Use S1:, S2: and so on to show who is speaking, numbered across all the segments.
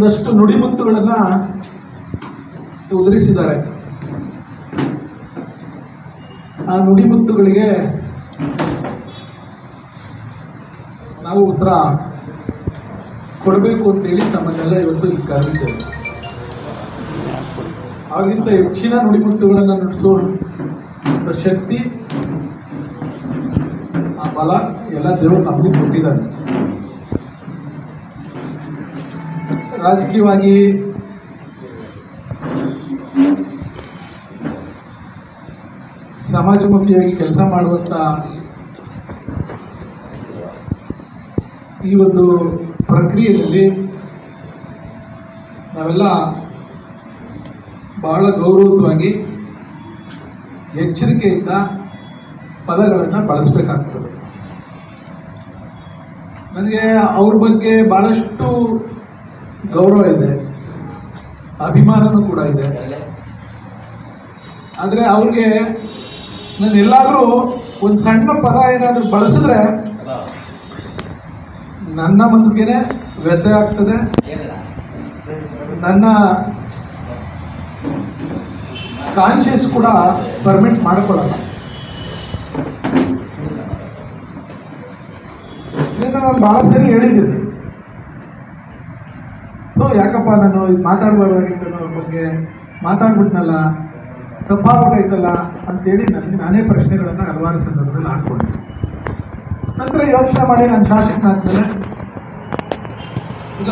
S1: ಒಂದಷ್ಟು ನುಡಿಮುತ್ತುಗಳನ್ನ ಉದುರಿಸಿದ್ದಾರೆ. ಆ ನುಡಿಮುತ್ತುಗಳಿಗೆ ನಾವು ಉತ್ತರ ಕೊಡಬೇಕು ಅಂತೇಳಿ ತಮ್ಮನ್ನೆಲ್ಲ ಇವತ್ತು ಇಲ್ಲಿ ಕರೆದಿದ್ದೇವೆ. ಆಗಿಂತ ಹೆಚ್ಚಿನ ನುಡಿಮುತ್ತುಗಳನ್ನು ನುಡಿಸುವ ಶಕ್ತಿ, ಆ ಬಲ ಎಲ್ಲ ದೇವರು ನಮಗೂ ಕೊಟ್ಟಿದ್ದಾರೆ. ರಾಜಕೀಯವಾಗಿ ಸಮಾಜಮುಖಿಯಾಗಿ ಕೆಲಸ ಮಾಡುವಂತ ಈ ಒಂದು ಪ್ರಕ್ರಿಯೆಯಲ್ಲಿ ನಾವೆಲ್ಲ ಬಹಳ ಗೌರವವಾಗಿ ಎಚ್ಚರಿಕೆಯಿಂದ ಪದಗಳನ್ನು ಬಳಸಬೇಕಾಗ್ತದೆ. ನನಗೆ ಅವ್ರ ಬಗ್ಗೆ ಬಹಳಷ್ಟು ಗೌರವ ಇದೆ, ಅಭಿಮಾನನೂ ಕೂಡ ಇದೆ. ಆದರೆ ಅವ್ರಿಗೆ ನಾನು ಎಲ್ಲಾದರೂ ಒಂದು ಸಣ್ಣ ಪದ ಏನಾದರೂ ಬಳಸಿದ್ರೆ ನನ್ನ ಮನಸ್ಸಿಗೆ ವ್ಯಥೆ ಆಗ್ತದೆ, ನನ್ನ ಕಾನ್ಶಿಯಸ್ ಕೂಡ ಪರ್ಮಿಟ್ ಮಾಡ್ಕೊಳ್ಳಲ್ಲ. ನಾನು ಬಹಳ ಸರಿ ಹೇಳಿದ್ದೀನಿ, ಯಾಕಪ್ಪ ನಾನು ಇದು ಮಾತಾಡಬಾರ್ದಾಗಿತ್ತು, ಅವ್ರ ಬಗ್ಗೆ ಮಾತಾಡ್ಬಿಟ್ನಲ್ಲ, ತಪ್ಪಾಗಬೇಕಾಯ್ತಲ್ಲ ಅಂತೇಳಿ ನನಗೆ ನಾನೇ ಪ್ರಶ್ನೆಗಳನ್ನು ಹಲವಾರು ಸಂದರ್ಭದಲ್ಲಿ ಹಾಕ್ಕೊಂಡೆ. ನಂತರ ಯೋಚನೆ ಮಾಡಿ ನಾನು ಶಾಸಕನಾದ್ಮೇಲೆ ಇಲ್ಲ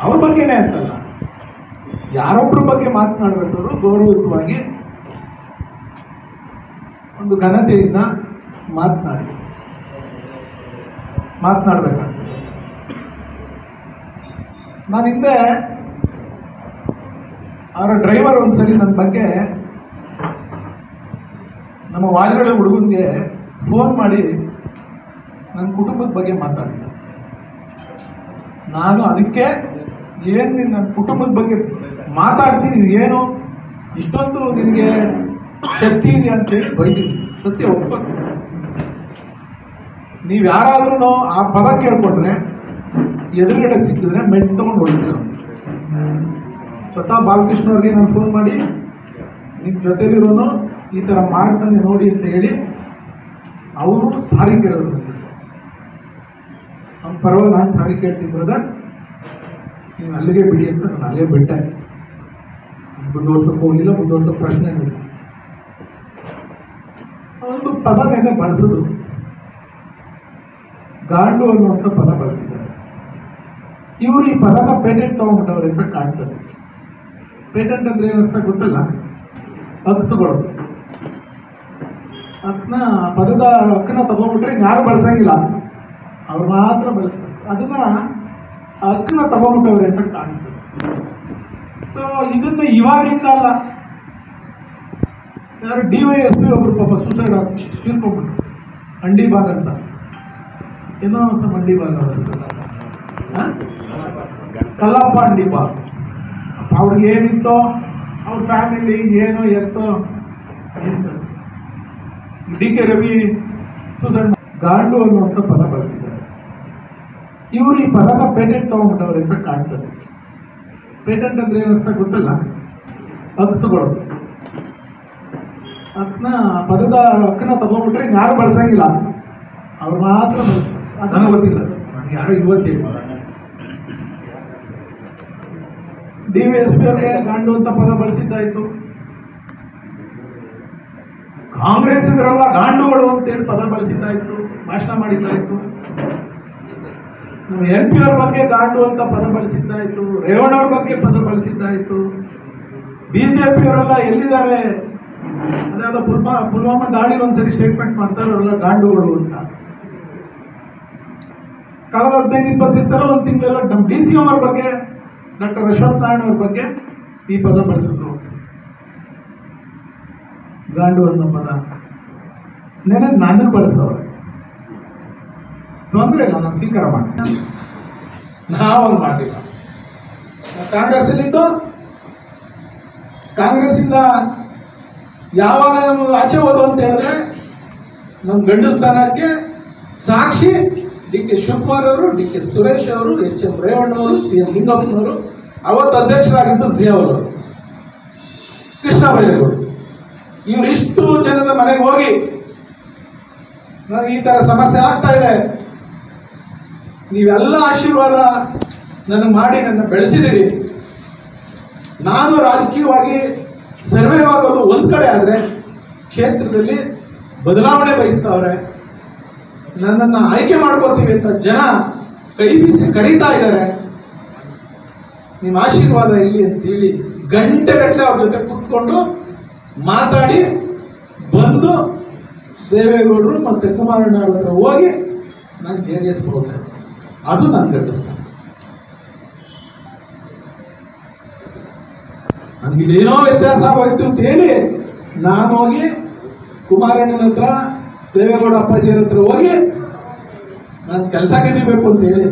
S1: ಅವ್ರ ಬಗ್ಗೆನೇ ಅಂತಲ್ಲ, ಯಾರೊಬ್ಬರ ಬಗ್ಗೆ ಮಾತನಾಡಬೇಕಾದ್ರು ಗೌರವಯುತವಾಗಿ ಒಂದು ಘನತೆಯಿಂದ ಮಾತನಾಡಬೇಕಾಗ್ತದೆ. ನಾನು ಹಿಂದೆ ಅವರ ಡ್ರೈವರ್ ಒಂದ್ಸರಿ ನನ್ನ ಬಗ್ಗೆ, ನಮ್ಮ ವಾಲಿಗಳ ಹುಡುಗನಿಗೆ ಫೋನ್ ಮಾಡಿ ನನ್ನ ಕುಟುಂಬದ ಬಗ್ಗೆ ಮಾತಾಡಿದ. ನಾನು ಅದಕ್ಕೆ ಏನು ನನ್ನ ಕುಟುಂಬದ ಬಗ್ಗೆ ಮಾತಾಡ್ತೀನಿ, ಏನು ಇಷ್ಟೊಂದು ನಿನಗೆ ಶಕ್ತಿ ಇದೆ ಅಂತೇಳಿ ಬೈತೀನಿ. ಸತ್ಯ ಒಪ್ಪತ್ತು. ನೀವು ಯಾರಾದ್ರೂ ಆ ಪದ ಕೇಳ್ಕೊಂಡ್ರೆ ಎದುರುಗಡೆ ಸಿಕ್ಕಿದ್ರೆ ಮೆಟ್ಟು ತಗೊಂಡು ಹೊಡಿತೀರ. ಸ್ವತಃ ಬಾಲಕೃಷ್ಣ ಅವ್ರಿಗೆ ನಾನು ಫೋನ್ ಮಾಡಿ ನಿಮ್ಮ ಜೊತೆಲಿರೋನು ಈ ಥರ ಮಾಡ್ತಾನೆ ನೋಡಿ ಅಂತ ಹೇಳಿ ಅವರು ಸಾರಿ ಕೇಳೋದು. ನಮ್ಮ ಪರವಾಗಿ ನಾನು ಸಾರಿ ಕೇಳ್ತೀನಿ ಬ್ರದರ್, ನೀವು ಅಲ್ಲಿಗೆ ಬಿಡಿ ಅಂತ ನಾನು ಅಲ್ಲೇ ಬಿಟ್ಟೆ. ಮುಂದುವರ್ಸಕ್ಕೆ ಹೋಗಿಲ್ಲ, ಮುಂದುವರ್ಸೋ ಪ್ರಶ್ನೆ ಇಲ್ಲ. ಒಂದು ಪದನೆಲ್ಲ ಬಳಸೋದು, ಗಾಂಡು ಅನ್ನುವಂಥ ಪದ ಬಳಸಿದ್ದಾರೆ. ಇವರು ಈ ಪದನ ಪೇಟೆಂಟ್ ತಗೊಂಡ್ಬಿಟ್ಟವ್ರೆ ಅಂತ ಕಾಣ್ತದೆ. ಪೇಟೆಂಟ್ ಅಂದ್ರೆ ಏನಂತ ಗೊತ್ತಲ್ಲ, ಹಕ್ಕುಗಳು. ಪದದ ಹಕ್ಕನ್ನ ತಗೊಂಡ್ಬಿಟ್ರೆ ಯಾರು ಬಳಸಂಗಿಲ್ಲ, ಅವ್ರು ಮಾತ್ರ ಬಳಸ್ತಾರೆ. ಅದನ್ನ ಹಕ್ಕನ್ನ ತಗೊಂಡ್ಬಿಟ್ಟವ್ರೆ ಅಂತ ಕಾಣ್ತದೆ. ಸೊ ಇದನ್ನ ಇವಾಗಿಂದ ಅಲ್ಲ, ಯಾರು DYSP ಒಬ್ರು ಪಾಪ ಸೂಸೈಡ್ ತೀರ್ಕೊಂಡ್ಬಿಟ್ರು, ಅಂಡಿಬಾಗ್ ಅಂತ, ಏನೋ ಅಂಡಿಬಾಗ್ ಕಲ್ಲಪ್ಪ ಅಂಡಿಬಾಗ್. ಅವ್ರಿಗೆ ಏನಿತ್ತೋ, ಅವ್ರ ಫ್ಯಾಮಿಲಿ ಏನೋ ಎತ್ತೋ, DK ರವಿ ಸೂಸೈಡ್ ಗಾಂಡು ಅನ್ನುವಂಥ ಪದ ಬಳಸಿದ್ದಾರೆ. ಇವರು ಈ ಪದನ ಪೇಟೆಂಟ್ ತಗೊಂಡ್ಬಿಟ್ಟವ್ರೆ ಅಂತ ಕಾಣ್ತದೆ. ಪೇಟೆಂಟ್ ಅಂದ್ರೆ ಏನಂತ ಗೊತ್ತಲ್ಲ, ಹಕ್ಕುಗಳು. ಪದದ ಹಕ್ಕನ್ನ ತಗೊಂಡ್ಬಿಟ್ರೆ ಯಾರು ಬಳಸಂಗಿಲ್ಲ, ಅವ್ರು ಮಾತ್ರ ಬಳಸ್ತಾರೆ. ನನಗೆ ಗೊತ್ತಿಲ್ಲ, ನನಗೆ ಯಾರು ಇವತ್ತಿಲ್ಲ. DYSP ಅವರಿಗೆ ಗಾಂಡು ಅಂತ ಪದ ಬಳಸಿದ್ದಾಯ್ತು. ಕಾಂಗ್ರೆಸ್ಸಿಗರೆಲ್ಲ ಗಾಂಡುಗಳು ಅಂತೇಳಿ ಪದ ಬಳಸಿದ್ದಾಯ್ತು, ಭಾಷಣ ಮಾಡಿದ್ದಾಯ್ತು. MP ಅವ್ರ ಬಗ್ಗೆ ಗಾಂಡು ಅಂತ ಪದ ಬಳಸಿದ್ದಾಯ್ತು, ರೇವಣ್ಣವ್ರ ಬಗ್ಗೆ ಪದ ಬಳಸಿದ್ದಾಯ್ತು. BJP ಅವರೆಲ್ಲ ಎಲ್ಲಿದ್ದಾರೆ, ಅದಾದ ಪುಲ್ವಾಮಾ ದಾಳಿ ಒಂದ್ಸರಿ ಸ್ಟೇಟ್ಮೆಂಟ್ ಮಾಡ್ತಾರೆ, ಅವರೆಲ್ಲ ಗಾಂಡುಗಳು ಅಂತ. ಕಳೆದ 15-20 ದಿವಸದಲ್ಲ, ಒಂದು ತಿಂಗಳೆಲ್ಲ ನಮ್ಮ DCM ಅವ್ರ ಬಗ್ಗೆ, ಡಾಕ್ಟರ್ ಅಶ್ವಥ್ ನಾರಾಯಣ ಅವ್ರ ಬಗ್ಗೆ ಈ ಪದ ಬಳಸಿದ್ರು, ಗಾಂಡು ಅನ್ನೋ ಪದ. ನನಗೆ ಬಳಸೋರು ತೊಂದರೆ ಇಲ್ಲ, ನಾನು ಸ್ವೀಕಾರ ಮಾಡ್ತೀನಿ. ನಾವಾಗ ಮಾಡಲಿಲ್ಲ. ಕಾಂಗ್ರೆಸ್ ಅಲ್ಲಿದ್ದು, ಕಾಂಗ್ರೆಸ್ಸಿಂದ ಯಾವಾಗ ನಮ್ಗೆ ಆಚೆ ಹೋದು ಅಂತ ಹೇಳಿದ್ರೆ ನಮ್ಮ ಗಂಡು ಸ್ಥಾನಕ್ಕೆ ಸಾಕ್ಷಿ ಡಿ.ಕೆ. ಶಿವಕುಮಾರ್ ಅವರು, ಡಿ.ಕೆ. ಸುರೇಶ್ ಅವರು, ಎಚ್.ಎಂ. ರೇವಣ್ಣವರು, ಸಿ.ಎಂ. ಲಿಂಗಪ್ಪನವರು, ಅವತ್ತು ಅಧ್ಯಕ್ಷರಾಗಿದ್ದು ಜಿಯಾವಲ್ ಅವರು, ಕೃಷ್ಣ ಬೈರೇಗೌಡ, ಇವರಿಷ್ಟು ಜನದ ಮನೆಗೆ ಹೋಗಿ ನನಗೆ ಈ ತರ ಸಮಸ್ಯೆ ಆಗ್ತಾ ಇದೆ, ನೀವೆಲ್ಲ ಆಶೀರ್ವಾದ ನನಗೆ ಮಾಡಿ ನನ್ನ ಬೆಳೆಸಿದಿರಿ, ನಾನು ರಾಜಕೀಯವಾಗಿ ಸರ್ವೇ ಆಗೋದು ಒಂದ್ ಕಡೆ ಆದ್ರೆ ಕ್ಷೇತ್ರದಲ್ಲಿ ಬದಲಾವಣೆ ಬಯಸ್ತಾವ್ರೆ, ನನ್ನನ್ನ ಆಯ್ಕೆ ಮಾಡ್ಕೋತೀವಿ ಅಂತ ಜನ ಕೈ ಬೀಸಿ ಕರೀತಾ ಇದ್ದಾರೆ, ನಿಮ್ಮ ಆಶೀರ್ವಾದ ಇಲ್ಲಿ ಅಂತ ಹೇಳಿ ಗಂಟೆಗಟ್ಟಲೆ ಅವ್ರ ಜೊತೆ ಕೂತ್ಕೊಂಡು ಮಾತಾಡಿ ಬಂದು ದೇವೇಗೌಡರು ಮತ್ತೆ ಕುಮಾರಣ್ಣ ಅವ್ರ ಹತ್ರ ಹೋಗಿ ನಾನು JDS ಹೋದೆ. ಅದು ನನ್ನ ಗಟ್ಟಿಸ್ತಾನೆ. ನನಗಿದೇನೋ ವ್ಯತ್ಯಾಸ ಆಗೋಯ್ತು ಅಂತ ಹೇಳಿ ನಾನು ಹೋಗಿ ಕುಮಾರಣ್ಣನ ಹತ್ರ, ದೇವೇಗೌಡ ಅಪ್ಪಾಜಿಯರ ಹತ್ರ ಹೋಗಿ ನಾನು ಕೆಲಸ ಗೆದಿಬೇಕು ಅಂತ ಹೇಳಿ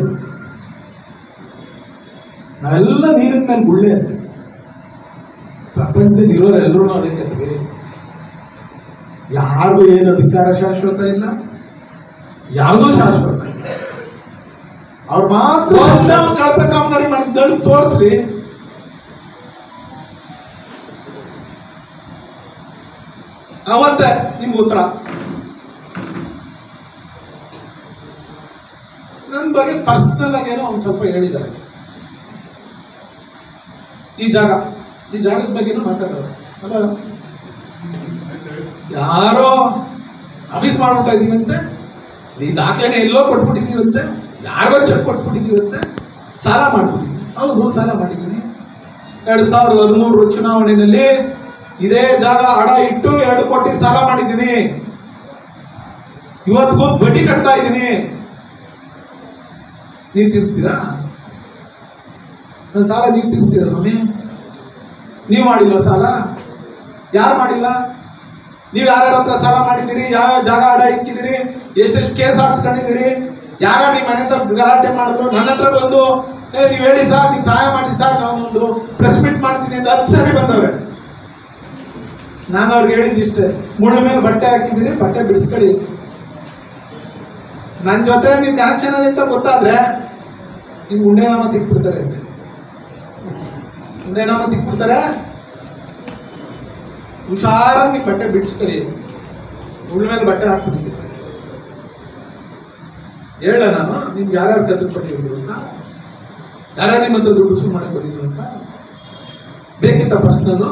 S1: ನಾವೆಲ್ಲ ನೀರಿನ ಮೇಲೆ ಗುಳ್ಳೆ, ಪ್ರಪಂಚದಲ್ಲಿ ಇರೋರೆಲ್ಲರೂ ಅದಕ್ಕೆ ಯಾರಿಗೂ ಏನು ಅಧಿಕಾರ ಶಾಶ್ವತ ಇಲ್ಲ, ಯಾವುದೂ ಶಾಶ್ವತ ಇಲ್ಲ. ಅವ್ರು ಮಾತ್ರ ಕಳಪ ಕಾಮಗಾರಿ ಮಾಡಿ ತೋರಿಸ್ಲಿ, ಅವತ್ತೇ ನಿಮ್ಗೆ ಉತ್ತರ. ನನ್ನ ಬಗ್ಗೆ ಪರ್ಸನಲ್ ಆಗೇನೋ ಒಂದು ಸ್ವಲ್ಪ ಹೇಳಿದ್ದಾರೆ. ಈ ಜಾಗದ ಬಗ್ಗೆನೂ ಮಾತಾಡೋರು ಅಲ್ಲ, ಯಾರೋ ಆಫೀಸ್ ಮಾಡ್ಬಿಟ್ಟ ಇದೀವಂತೆ, ಈ ದಾಖಲೆನೇ ಎಲ್ಲೋ ಕೊಟ್ಬಿಟ್ಟಿದೀವಂತೆ, ಯಾರಿಗೋ ಚೆಕ್ ಕೊಟ್ಬಿಟ್ಟಿದೀವಂತೆ, ಸಾಲ ಮಾಡ್ಬಿಟ್ಟಿದ್ವಿ. ಹೌದು, ಸಾಲ ಮಾಡಿದ್ದೀನಿ. 2013 ಚುನಾವಣೆಯಲ್ಲಿ ಇದೇ ಜಾಗ ಅಡ ಇಟ್ಟು 2 ಕೋಟಿ ಸಾಲ ಮಾಡಿದ್ದೀನಿ. ಇವತ್ತಿಗೂ ಬಡ್ಡಿ ಕಟ್ತಾ ಇದ್ದೀನಿ. ನೀವು ತೀರಿಸ್ತೀರಾ? ನನ್ನ ಸಾಲ ನೀವು ತೀರಿಸ್ತೀರಾ ಸ್ವಾಮಿ? ನೀವು ಮಾಡಿಲ್ಲ ಸಾಲ? ಯಾರು ಮಾಡಿಲ್ಲ? ನೀವು ಯಾರ್ಯಾರ ಹತ್ರ ಸಾಲ ಮಾಡಿದ್ದೀರಿ? ಯಾವ ಜಾಗ ಅಡ ಇಕ್ಕಿದ್ದೀರಿ? ಎಷ್ಟೆಷ್ಟು ಕೇಸ್ ಹಾಕ್ಸ್ಕೊಂಡಿದ್ದೀರಿ? ಯಾರ ನಿಮ್ಮ ಮನೆ ಹತ್ರ ಗಲಾಟೆ ಮಾಡಿದ್ರು? ನನ್ನ ಹತ್ರ ಬಂದು ನೀವು ಹೇಳಿ ಸರ್, ನೀವು ಸಹಾಯ ಮಾಡಿ ಸರ್, ನಾನೊಂದು ಪ್ರೆಸ್ ಮೀಟ್ ಮಾಡ್ತೀನಿ ಅಂತ 10 ಸರಿ ಬಂದವೆ. ನಾನು ಅವ್ರಿಗೆ ಹೇಳಿದ್ದಿಷ್ಟೇ, ಮುಳ್ಳು ಮೇಲೆ ಬಟ್ಟೆ ಹಾಕಿದ್ದೀನಿ, ಬಟ್ಟೆ ಬಿಡಿಸ್ಕೊಳ್ಳಿ. ನನ್ನ ಜೊತೆ ನೀವು ಕನೆಕ್ಷನ್ ಅಂತ ಗೊತ್ತಾದ್ರೆ ನಿಮ್ಗೆ ಉಂಡೆನಾಮ ತಿಕ್ಬಿಡ್ತಾರೆ, ಉಂಡೆನಾಮ ತಿಕ್ಬಿಡ್ತಾರೆ. ಹುಷಾರಾಗಿ ನೀವು ಬಟ್ಟೆ ಬಿಡಿಸ್ಕೊಳ್ಳಿ, ಮುಳ್ಳು ಮೇಲೆ ಬಟ್ಟೆ ಹಾಕ್ಬಿಟ್ಟಿದ್ದೀನಿ. ಹೇಳ ನಾನು ನಿಮ್ಗೆ ಯಾರ್ಯಾರು ಕದ್ರು ಪಟ್ಟಿದ್ರು ಅಂತ, ಯಾರ್ಯಾರು ನಿಮ್ಮ ಹತ್ರ ದುಡ್ಡು ವಸೂಲು ಮಾಡಕ್ ಬಂದಿದ್ರು ಅಂತ ಬೇಕಿತ್ತ ಪರ್ಸನಲ್?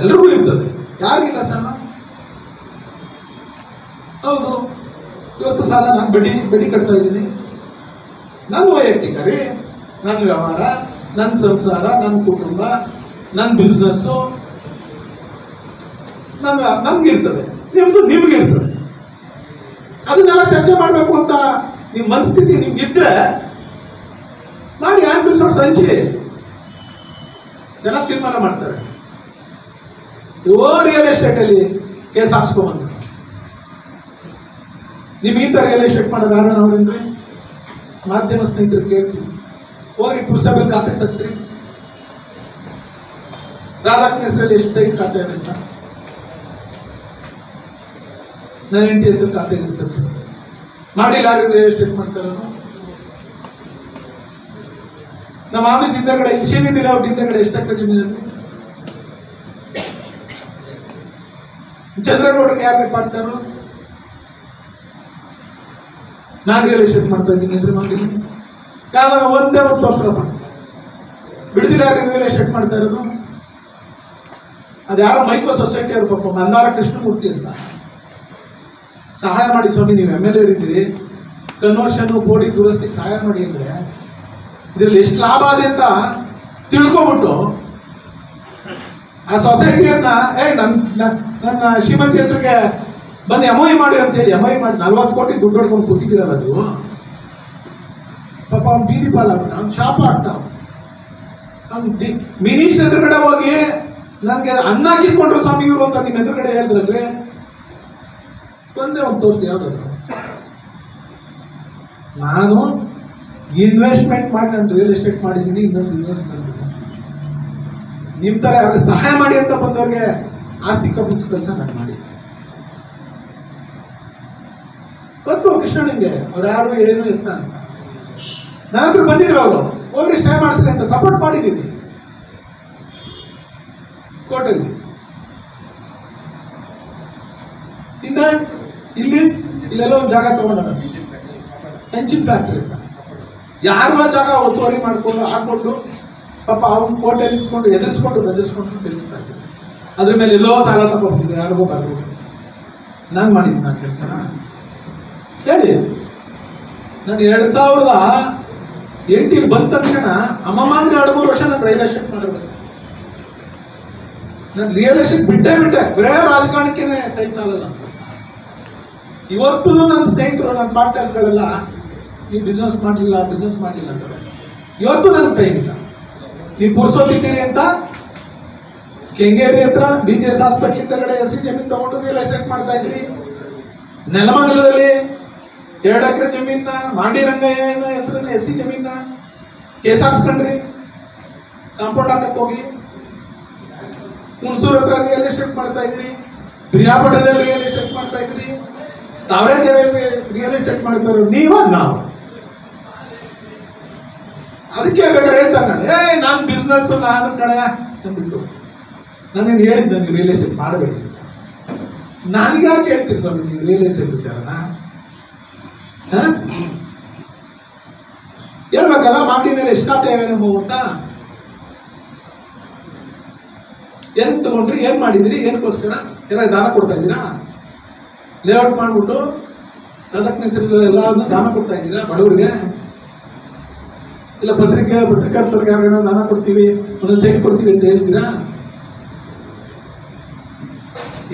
S1: ಎಲ್ರಿಗೂ ಇರ್ತದೆ, ಯಾರಿಗಿಲ್ಲ ಸಾಲ? ಹೌದು, ಇವತ್ತು ಸಾಲ ನಾನು ಬಡ್ಡಿ ಕಟ್ತಾ ಇದ್ದೀನಿ. ನನ್ನ ವೈಯಕ್ತಿಕ ರೀ, ನನ್ನ ವ್ಯವಹಾರ, ನನ್ನ ಸಂಸಾರ, ನನ್ನ ಕುಟುಂಬ, ನನ್ನ ಬಿಸ್ನೆಸ್ಸು ನಮ್ಗಿರ್ತದೆ, ನಿಮ್ದು ನಿಮ್ಗಿರ್ತದೆ. ಅದನ್ನೆಲ್ಲ ಚರ್ಚೆ ಮಾಡಬೇಕು ಅಂತ ನಿಮ್ಮ ಮನಸ್ಥಿತಿ ನಿಮ್ಗಿದ್ರೆ ಮಾಡಿ, ಆಂಬಿಸೋಡ್ ಸಂಚಿ ಜನ ತೀರ್ಮಾನ ಮಾಡ್ತಾರೆ. ರಿಯಲ್ ಎಸ್ಟೇಟ್ ಅಲ್ಲಿ ಕೇಸ್ ಹಾಕ್ಸ್ಕೊಂಬಂದು ನಿಮ್ಗಿಂತ ರಿಯಲ್ ಎಸ್ಟೇಟ್ ಮಾಡೋದು ಯಾರು ನೋಡಿದ್ರಿ? ಮಾಧ್ಯಮ ಸ್ನೇಹಿತರು ಕೇಳ್ತೀವಿ, ಹೋಗಿ ಪುಸ್ತಕದಲ್ಲಿ ಖಾತೆ ತಗ್ಸ್ರಿ. ರಾಧಾಕೃಷ್ಣ ಹೆಸರಲ್ಲಿ ಎಷ್ಟು ಸೈಟ್ ಖಾತೆ ಇದೆ ಅಂತ ನನ್ನ ಹೆಂಡತಿ ಹೆಸರು ಖಾತೆ ತಗ್ಸ್ರಿ. ಮಾಡಿಲ್ಲ ರಿಯಲ್ ಎಸ್ಟೇಟ್ ಮಾಡ್ತಾರ. ನಮ್ಮ ಆಫೀಸ್ ಹಿಂದಗಡೆ ಶ್ರೀನಿಧಿ ಲೇಔಟ್ ಹಿಂದಗಡೆ ಎಷ್ಟು ಎಕರೆ ಜಮೀನಲ್ಲಿ ಚಂದ್ರಗೌಡರಿಗೆ ಯಾರು ಮಾಡ್ತಾರೋ? ನಾನು ರಿಯಲ್ ಎಸ್ಟೇಟ್ ಮಾಡ್ತಾ ಇದ್ದೀನಿ ಅಂದ್ರೆ ಮಾಡಿದ್ದೀನಿ. ಕಾರಣ ಒಂದೇ ಒಂದು ವರ್ಷ ಬಿಡ್ದಿಲ್ಲ ರಿಯಲ್ ಎಸ್ಟೇಟ್ ಮಾಡ್ತಾ ಇರೋದು. ಅದ್ಯಾರೋ ಮೈಕ್ರೋ ಸೊಸೈಟಿ ಅವ್ರ ಪಾಪ ಮಂದಾರ ಕೃಷ್ಣಮೂರ್ತಿ ಅಂತ ಸಹಾಯ ಮಾಡಿ ಸ್ವಾಮಿ, ನೀವು MLA ಇದ್ದೀರಿ, ಕನ್ವರ್ಷನ್ ಬೋಡಿ ದುರಸ್ತಿಗೆ ಸಹಾಯ ಮಾಡಿ ಅಂದ್ರೆ ಇದರಲ್ಲಿ ಎಷ್ಟು ಲಾಭ ಇದೆ ಅಂತ ತಿಳ್ಕೊಬಿಟ್ಟು ಆ ಸೊಸೈಟಿಯನ್ನ ನನ್ನ ಶ್ರೀಮಂತಿ ಹೆಸರಿಗೆ ಬಂದು MOI ಮಾಡಿ ಅಂತ ಹೇಳಿ MOI ಮಾಡಿ 40 ಕೋಟಿ ದುಡ್ಡು ಹೊಡ್ಕೊಂಡು ಕೂತಿದ್ದೀರಲ್ಲ ನೀವು. ಪಾಪ ಅವ್ನು ಬೀದಿ ಪಾಲಾಗ್ಬಿಟ್ಟ, ಅವ್ನು ಶಾಪ ಆಗ್ತಾವ. ಅವ್ನು ಮಿನಿಸ್ಟರ್ ಎದುರುಗಡೆ ಹೋಗಿ ನನ್ಗೆ ಅನ್ನ ಕಿತ್ಕೊಂಡ್ರು ಸ್ವಾಮಿ ಇವರು ಅಂತ ನಿಮ್ಮ ಎದುರುಗಡೆ ಹೇಳಿದ್ರಲ್ರಿ, ಒಂದೇ ಒಂದು ತೋರಿಸಿ ಯಾವ್ದಾದ್ರು. ನಾನು ಇನ್ವೆಸ್ಟ್ಮೆಂಟ್ ಮಾಡಿ ನಾನು ರಿಯಲ್ ಎಸ್ಟೇಟ್ ಮಾಡಿದ್ದೀನಿ, ಇನ್ನೊಂದು ಇನ್ವೆಸ್ಟ್ಮೆಂಟ್. ನಿಮ್ ತರ ಯಾರು ಸಹಾಯ ಮಾಡಿ ಅಂತ ಬಂದವ್ರಿಗೆ ಆಸ್ತಿ ಕಬ್ಬಿಸೋ ಕೆಲಸ ನಾನು ಮಾಡಿ. ಗೊತ್ತು ಕೃಷ್ಣನಿಗೆ ಅವ್ರು ಯಾರು ಏನು ಎತ್ತ ಅಂತ. ನನ್ನ ಹತ್ರ ಬಂದಿದ್ರು ಅವರು, ಹೋಗ್ರಿ ಸ್ಟೇ ಮಾಡಿಸ್ರಿ ಅಂತ ಸಪೋರ್ಟ್ ಮಾಡಿದ್ದೀವಿ ಕೋರ್ಟಲ್ಲಿ. ಇನ್ನ ಇಲ್ಲೆಲ್ಲೋ ಒಂದು ಜಾಗ ತಗೊಂಡ ಹೆಂಚಿನ ಫ್ಯಾಕ್ಟ್ರಿ ಯಾರು ಆ ಜಾಗ ಒತ್ತುವರಿ ಮಾಡ್ಕೊಂಡು ಹಾಕೊಂಡು ಪಾಪ ಅವ್ನು ಕೋರ್ಟಲ್ಲಿ ಇಸ್ಕೊಂಡು ಎದುರಿಸ್ಕೊಂಡು ತಿಳಿಸ್ತಾ ಇದ್ದಾರೆ. ಅದ್ರ ಮೇಲೆ ಎಲ್ಲೋ ಸಾಲ ತಗೊಂಡಿದ್ದೆ ಯಾರಿಗೋ ಬರ್ಬೋದು. ನಾನು ಮಾಡಿದ್ದೀನಿ ನಾನು ಕೆಲಸನ ಹೇಳಿ. ನಾನು 2008 ಬಂದ ತಕ್ಷಣ ಅಮ್ಮಮ್ಮ ಅಂದ್ರೆ 2-3 ವರ್ಷ ನಾನು ರಿಯಲ್ ಎಸ್ಟೇಟ್ ಮಾಡಬೇಕು. ನಾನು ರಿಯಲ್ ಎಸ್ಟೇಟ್ ಬಿಟ್ಟೆ ಬರೇ ರಾಜಕಾರಣಕ್ಕೆ ಟೈಮ್ ಸಾಲಲ್ಲ. ಇವತ್ತು ನನ್ನ ಸ್ನೇಹಿತರು ನನ್ನ ಪಾರ್ಟ್ನರ್ಸ್ಗಳೆಲ್ಲ ನೀವು ಬಿಸ್ನೆಸ್ ಮಾಡಲಿಲ್ಲ ಅಂತಾರೆ. ಇವತ್ತು ನನ್ನ ಟೈಮ್ ಇಲ್ಲ. ನೀವು ಪುರ್ಸೋತಿದ್ದೀರಿ ಅಂತ ಕೆಂಗೇರಿ ಹತ್ರ BJS ಹಾಸ್ಪಿಟಲ್ ಹಿಂದಗಡೆ ಎಸ್ಸಿ ಜಮೀನು ತಗೊಂಡು ರಿಯಲ್ ಎಸ್ಟೇಟ್ ಮಾಡ್ತಾ ಇದ್ರಿ. ನೆಲಮಂಗಲದಲ್ಲಿ 2 ಎಕರೆ ಜಮೀನ ಮಾಂಡಿ ರಂಗಯ್ಯ ಹೆಸರಲ್ಲಿ ಎಸ್ಸಿ ಜಮೀನ ಕೇಸ್ ಹಾಕ್ಸ್ಕೊಂಡ್ರಿ. ಕಾಂಪೌಂಡ್ ಹಾಕಕ್ ಹೋಗಿ ಹುಣಸೂರ್ ಹತ್ರ ರಿಯಲ್ ಎಸ್ಟೇಟ್ ಮಾಡ್ತಾ ಇದ್ರಿ. ಪ್ರಿಯಾಪಟ್ಟಣದಲ್ಲಿ ರಿಯಲ್ ಎಸ್ಟೇಟ್ ಮಾಡ್ತಾ ಇದ್ರಿ. ತಾವರೆಕೆರೆಯಲ್ಲಿ ರಿಯಲ್ ಎಸ್ಟೇಟ್ ಮಾಡ್ತಾರೆ. ನೀವು ನಾವು ಅದಕ್ಕೆ ಬೇಕಾದ್ರೆ ಹೇಳ್ತಾರೆ ನಾನು ಬಿಸ್ನೆಸ್ ನಾನು ಕಡೆ ಅಂದ್ಬಿಟ್ಟು ನಾನೇನು ಹೇಳಿದ್ದೆ ನೀವು ರಿಯಲ್ ಎಸ್ಟೇಟ್ ಮಾಡಬೇಕು. ನನಗೆ ಯಾಕೆ ಹೇಳ್ತೀರಿ ಸ್ವಾಮಿ ನೀವು ರಿಯಲ್ ಎಸ್ಟೇಟ್ ವಿಚಾರನ ಹೇಳ್ಬೇಕಲ್ಲ. ಮಾಂಡಿನಲ್ಲಿ ಎಷ್ಟು ಖಾತೆ ಇವೆ ಅಂತ ಏನಕ್ಕೆ ತಗೊಂಡ್ರಿ, ಏನ್ ಮಾಡಿದಿರಿ, ಏನಕ್ಕೋಸ್ಕರ ಎಲ್ಲ ದಾನ ಕೊಡ್ತಾ ಇದ್ದೀರಾ? ಲೇಔಟ್ ಮಾಡ್ಬಿಟ್ಟು ಅದಕ್ಕೆ ಎಲ್ಲಾದ್ರೂ ದಾನ ಕೊಡ್ತಾ ಇದ್ದೀರಾ ಬಡವರಿಗೆ? ಇಲ್ಲ ಪತ್ರಿಕಾರ್ತರಿಗೆ ಯಾರೇನೋ ದಾನ ಕೊಡ್ತೀವಿ, ಒಂದೊಂದು ಸೈಟ್ ಕೊಡ್ತೀವಿ ಅಂತ ಹೇಳಿದ್ದೀರಾ?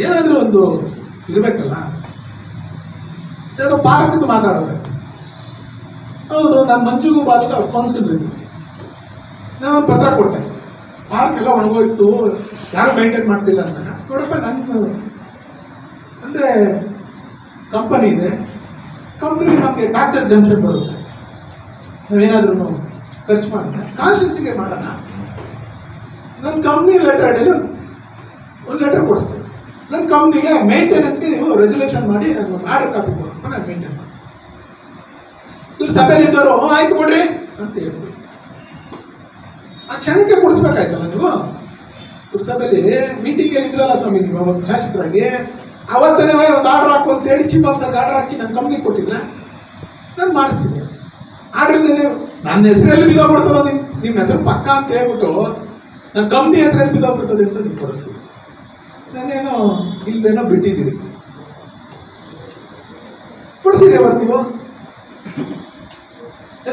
S1: ಏನಾದ್ರೂ ಒಂದು ಇರ್ಬೇಕಲ್ಲ. ಪಾರ್ಕ್ ಮಾತಾಡೋದು. ಹೌದು, ನಾನು ಮಂಜುಗೂ ಬಾಲಿಗೆ ಅವ್ರು ಕೌನ್ಸಿಲ್ ನಾನು ಪತ್ರ ಕೊಟ್ಟೆ. ಪಾರ್ಕ್ ಎಲ್ಲ ಒಣಗೋಯ್ತು, ಯಾರು ಮೇಂಟೈನ್ ಮಾಡ್ತಿಲ್ಲ ಅಂತ. ನೋಡಪ್ಪ, ನನ್ನ ಅಂದ್ರೆ ಕಂಪನಿ ಇದೆ, ಕಂಪನಿ ನಮಗೆ ಟ್ಯಾಕ್ಸ್ ಎಕ್ಸೆಂಪ್ಷನ್ ಬರುತ್ತೆ. ನಾವೇನಾದ್ರೂ ಖರ್ಚು ಮಾಡೋಣ, ಕಾನ್ಸ್ಟಿಟ್ಯೂನ್ಸಿಗೆ ಮಾಡೋಣ. ನನ್ನ ಕಂಪ್ನಿ ಲೆಟರ್ ಒಂದು ಲೆಟರ್ ಕೊಡಿಸ್ತೇನೆ. ನನ್ನ ಕಂಪ್ನಿಗೆ ಮೇಂಟೆನೆನ್ಸ್ಗೆ ನೀವು ರೆಗ್ಯುಲೇಷನ್ ಮಾಡಿ ನಾನು ಆರ್ಡರ್ ಕಾಪಿ ಕೊಡ್ಬೇಕು, ನಾನು ಮೇಂಟೈನ್ ಮಾಡಿ. ಇವ್ರು ಸಭೆಯಲ್ಲಿ ಇದ್ದವರು ಆಯ್ತು ಕೊಡ್ರಿ ಅಂತ ಹೇಳ್ತೀವಿ. ಆ ಕ್ಷಣಕ್ಕೆ ಕೊಡಿಸ್ಬೇಕಾಯ್ತಲ್ಲ ನೀವು. ಸಭೆಯಲ್ಲಿ ಮೀಟಿಂಗ್ ಇದ್ರಲ್ಲ ಸ್ವಾಮಿ, ನೀವು ಅವಾಗ ಶಾಸಕರಾಗಿ ಅವತ್ತನೇ ಒಂದು ಆರ್ಡರ್ ಹಾಕು ಅಂತ ಹೇಳಿ ಚೀಫ್ ಆಫೀಸರ್ಗೆ ಆರ್ಡರ್ ಹಾಕಿ ನನ್ನ ಕಂಪ್ನಿಗೆ ಕೊಟ್ಟಿಲ್ಲ, ನಾನು ಮಾಡಿಸ್ತೀನಿ. ಆರ್ಡರ್ ನನ್ನ ಹೆಸರಲ್ಲಿ ಬಿದ್ದೋಗ್ಬಿಡ್ತಲ್ಲ, ನಿಮ್ಮ ಹೆಸರು ಪಕ್ಕ ಅಂತ ಹೇಳ್ಬಿಟ್ಟು ನನ್ನ ಕಂಪ್ನಿ ಹೆಸರಲ್ಲಿ ಬಿದ್ದೋಗ್ಬಿಡ್ತದೆ ಅಂತ ನೀವು ಕೊಡಿಸ್ತೀವಿ. ನಾನೇನೋ ಇಲ್ಲೇನೋ ಬಿಟ್ಟಿದ್ದೀರಿ, ಕೊಡ್ಸಿರಿ ಅವತ್ತು ನೀವು.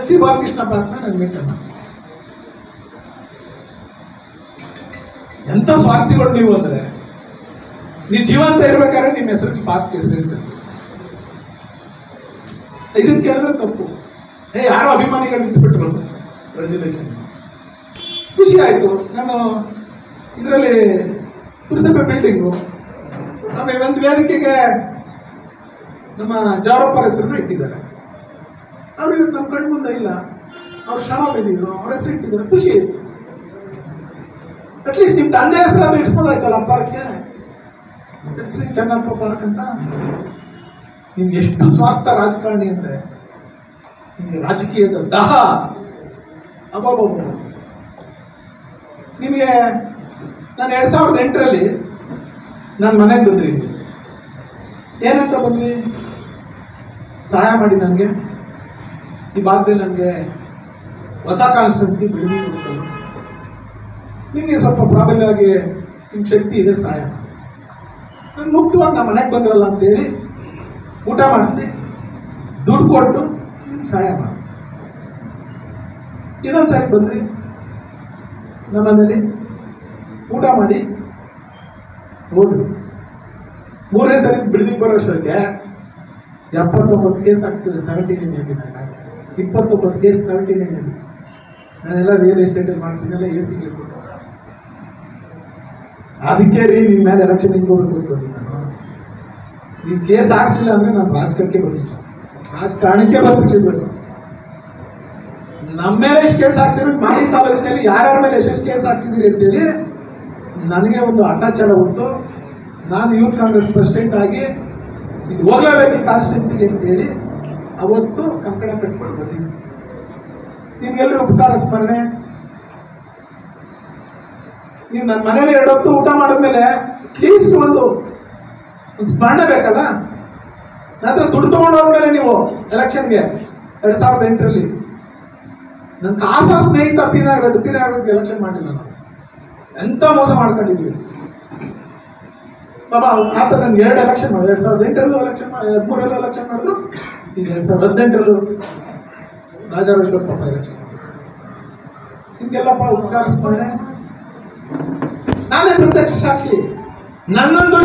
S1: SC ಬಾಲಕೃಷ್ಣ ಪಾರ್ಕ್ನ ನಾನು ಮೇಂಟೈನ್ ಮಾಡಿ. ಎಂತ ಸ್ವಾರ್ಥಿಗಳು ನೀವು ಅಂದ್ರೆ, ನೀವು ಜೀವಂತ ಇರ್ಬೇಕಾದ್ರೆ ನಿಮ್ಮ ಹೆಸರು ಪಾರ್ಕ್ ಹೆಸರು ಇರ್ತದೆ. ಇದನ್ನ ಕೇಳಿದ್ರೆ ತಪ್ಪು. ಯಾರೋ ಅಭಿಮಾನಿಗಳು ನಿಂತುಬಿಟ್ರು ರೆಗ್ಯುಲೇಷನ್. ಖುಷಿ ಆಯ್ತು. ನಾನು ಇದರಲ್ಲಿ ಪುರಸಭೆ ಬಿಲ್ಡಿಂಗು ಆಮೇಲೆ ಒಂದು ವೇದಿಕೆಗೆ ನಮ್ಮ ಜಾರಪ್ಪರ ಹೆಸರನ್ನು ಇಟ್ಟಿದ್ದಾರೆ. ಅವ್ರಿಗೆ ನಮ್ಮ ಕಣ್ಣು ಮುಂದೆ ಇಲ್ಲ, ಅವ್ರು ಶ್ರಮ ಬಿದ್ದಿದ್ರು, ಅವ್ರ ಹೆಸರು ಇಟ್ಟಿದ್ದಾರೆ. ಖುಷಿ ಆಯ್ತು. ಅಟ್ಲೀಸ್ಟ್ ನಿಮ್ ತಂದೆ ಹೆಸರಾದ್ರೂ ಇಡ್ಸ್ಬೋದಾಯ್ತಲ್ಲ ಪಾರ್ಕ್ಗೆ, ಚೆನ್ನಪ್ಪ ಪಾರ್ಕ್ ಅಂತ. ನಿಮ್ಗೆ ಎಷ್ಟು ಸ್ವಾರ್ಥ ರಾಜಕಾರಣಿ ಅಂದ್ರೆ, ನಿಮ್ಗೆ ರಾಜಕೀಯದ ದಾಹ. ಅಬ್ಬಬ್ಬ. ನಿಮಗೆ ನಾನು 2008ರಲ್ಲಿ ನಾನು ಮನೆಗೆ ಬಂದ್ರಿ. ಏನಂತ ಬಂದ್ರಿ? ಸಹಾಯ ಮಾಡಿ ನನಗೆ ಈ ಭಾಗದಲ್ಲಿ ನನಗೆ ಹೊಸ ಕಾನ್ಸ್ಟಿಟ್ಯೂನ್ಸಿ ಬಿಡುಗಡೆ ಕೊಡ್ತಾರೆ, ನಿಮಗೆ ಸ್ವಲ್ಪ ಪ್ರಾಬಲ್ಯ ಆಗಿ ನಿಮ್ಮ ಶಕ್ತಿ ಇದೆ, ಸಹಾಯ. ನಾನು ಮುಕ್ತವಾಗಿ ನಮ್ಮ ಮನೆಗೆ ಬಂದಿರಲ್ಲ ಅಂತೇಳಿ ಊಟ ಮಾಡಿಸಿ ದುಡ್ಡು ಕೊಟ್ಟು ಸಹಾಯ ಮಾಡಿ. ಇನ್ನೊಂದು ಸಾರಿ ಬಂದ್ರಿ ನಮ್ಮ ಮನೇಲಿ ಊಟ ಮಾಡಿ ಹೋದ್ರಿ. 3ನೇ ಸರಿ ಬಿಲ್ಡಿಂಗ್ ಬರೋಷ್ಟಕ್ಕೆ 79 ಕೇಸ್ ಆಗ್ತದೆ. 79 ಕೇಸ್ 79. ನಾನೆಲ್ಲ ರಿಯಲ್ ಎಸ್ಟೇಟ್ ಮಾಡ್ತೀನಲ್ಲ, AC ಅದಕ್ಕೆ ರೀ ನಿಮ್ಮ ಮೇಲೆ ಎಲೆಕ್ಷನ್ ನಿಂತ್ಕೋಬೇಕು. ನೀವು ಕೇಸ್ ಹಾಕ್ಲಿಲ್ಲ ಅಂದ್ರೆ ನಾನು ರಾಜಕೀಯಕ್ಕೆ ಬರ್ತೀನಿ, ರಾಜಕಾರಣಕ್ಕೆ ಬರ್ತಿರ್ಲಿಲ್ಲ. ನಮ್ಮ ಮೇಲೆ ಎಷ್ಟು ಕೇಸ್ ಹಾಕ್ಸಿದ್ರೆ ಮಾಜಿ ತಾಲೂಕಿನಲ್ಲಿ ಯಾರ್ಯಾರ ಮೇಲೆ ಎಷ್ಟು ಕೇಸ್ ಹಾಕ್ಸಿದಿರಿ ಅಂತೇಳಿ ನನಗೆ ಒಂದು ಅಟ್ಟಾಚಾರ ಉಂಟು. ನಾನು ಯೂತ್ ಕಾಂಗ್ರೆಸ್ ಪ್ರೆಸಿಡೆಂಟ್ ಆಗಿ ಇದು ಹೋಗ್ಲೇಬೇಕು ಕಾನ್ಸ್ಟಿಟ್ಯೂನ್ಸಿಗೆ ಅಂತ ಹೇಳಿ ಅವತ್ತು ಕಂಕಣ ಕಟ್ಕೊಂಡು ಬಂದಿದ್ವಿ. ನಿಮ್ಗೆಲ್ಲರೂ ಉಪಕಾರ ಸ್ಮರಣೆ. ನೀವು ನನ್ನ ಮನೇಲಿ 2 ಹೊತ್ತು ಊಟ ಮಾಡಿದ್ಮೇಲೆ ಅಟ್ಲೀಸ್ಟ್ ಒಂದು ಸ್ಮರಣೆ ಬೇಕಲ್ಲ. ನಂತರ ದುಡ್ಡು ತಗೊಂಡೋದ್ಮೇಲೆ ನೀವು ಎಲೆಕ್ಷನ್ಗೆ 2008ರಲ್ಲಿ ನನ್ನ ಕಾಸ ಸ್ನೇಹಿತ ಪಿನಾಗೋದು ಎಲೆಕ್ಷನ್ ಮಾಡಿಲ್ಲ ನಾವು. ಎಂತ ಮೋಸ ಮಾಡ್ಕೊಂಡಿದ್ವಿ ಬಾಬಾ. ಆತ ನನ್ಗೆ 2 ಎಲೆಕ್ಷನ್ ಮಾಡಿ 2008ರಲ್ಲೂ ಎಲೆಕ್ಷನ್ ಮಾಡಿ 13ರಲ್ಲೂ ಎಲೆಕ್ಷನ್ ಮಾಡಿದ್ರು. ಈಗ 2018ರಲ್ಲೂ ರಾಜಾರೋಶ್ವರಪ್ಪ ಎಲೆಕ್ಷನ್ ಮಾಡಿದ್ರು. ಹಿಂಗೆಲ್ಲಪ್ಪ ಉಪಕಾರ ಸ್ಮರಣೆ. ನಾನೇ ಪ್ರತ್ಯಕ್ಷ ಸಾಕ್ಷಿ. ನನ್ನೊಂದು